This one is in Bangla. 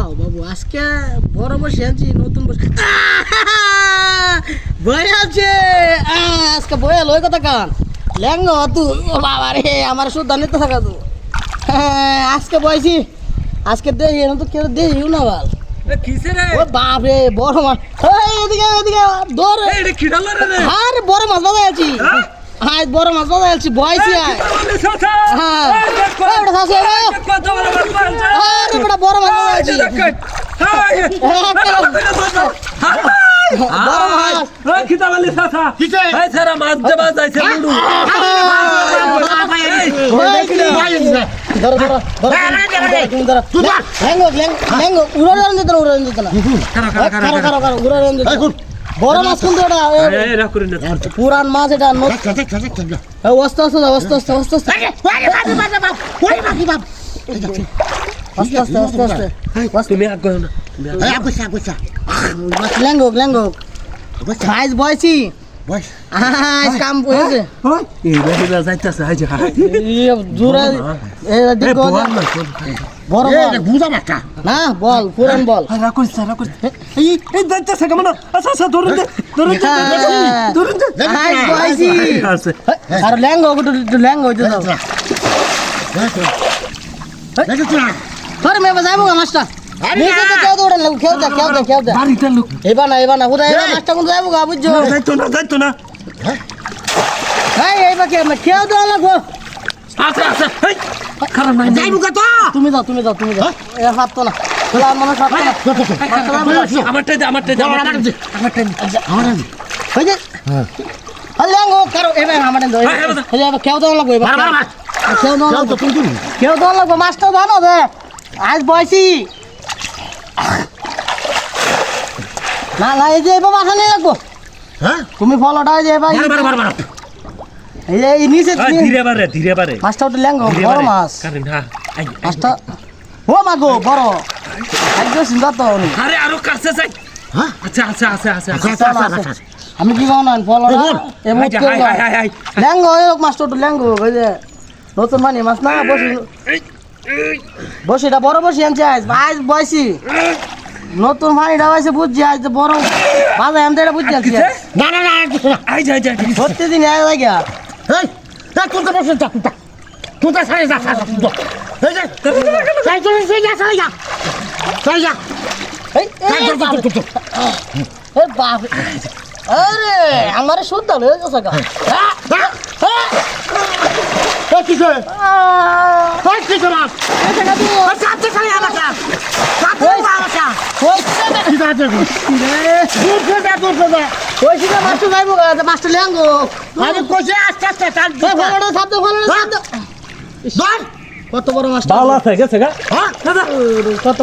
খাও বাবু, আজকে বড় বসে আনছি, নতুন বসে বয়ে আছে আজকে বয়ে লই কথা কান ল্যাঙ্গো তু বাবা রে আমার সুদ্ধা নিতে থাকা তো আজকে বয়সি আজকে দেখি তো কেউ দেখিও না বাল ও বাপ রে বড় মাছ এদিকে এদিকে দৌড় আরে বড় মাছ বাজাই আছি হ্যাঁ বড় মাছ বাজাই আছি বয়সি হ্যাঁ বড় মাছ বাজাই আছি বড় মাছ কিন্তু পুরান মাছ এটা অস্ত অস্ত অস্ত অস্ত অস্ত ল্যাঙ্গো ল্যাঙ্গো সাইজ বয়সি কাম হয়েছে না বল পুরান বল আর ল্যাঙ্গো ল্যাঙ্গো যাবো মাছটা এবার না এবার না কোথায় মাছটা কোন যাবো গা বুঝছো যাইতো না এইবার খেয়ে দেওয়া লাগবো তুমি যাও তুমি যাও তুমি যাও হাত তো না মানুষ হাত ল্যাঙ্গো কারো এবার আমার খেয়ে দেওয়া লাগবো এবার খেয়ে দেওয়া লাগবো মাছটা জানো যে আজ বয়সি না না এই যে এবার মাথা নিয়ে রাখবো তুমি ফলটা যে এবার এই নিচে ধীরে পারে মাছটা ওটা ল্যাঙ্গো বড় মাছ মাছটা ও মাগো বড় একদম চিন্তা তো আরে আরো কাছে যাই আচ্ছা আচ্ছা আচ্ছা আচ্ছা আমি কি বানান ফলটা ল্যাঙ্গো মাছটা ওটা ল্যাঙ্গো ওই যে নতুন মানে মাছ না বসি বসিটা বড় বসি আনছে আজ বয়সি নতুন পানিটা হয়েছে বুঝছি আজ বড় বাজার আমি এটা বুঝছি আনছি না না না প্রতিদিন আয় লাগিয়া কোনটা বসে যা কোনটা সারে যা বাপ আরে আমার শুদ্ধ হয়ে গেছে গা মাছটা ল্যাঙ্গো কত বড় মাছ গেছে গা কত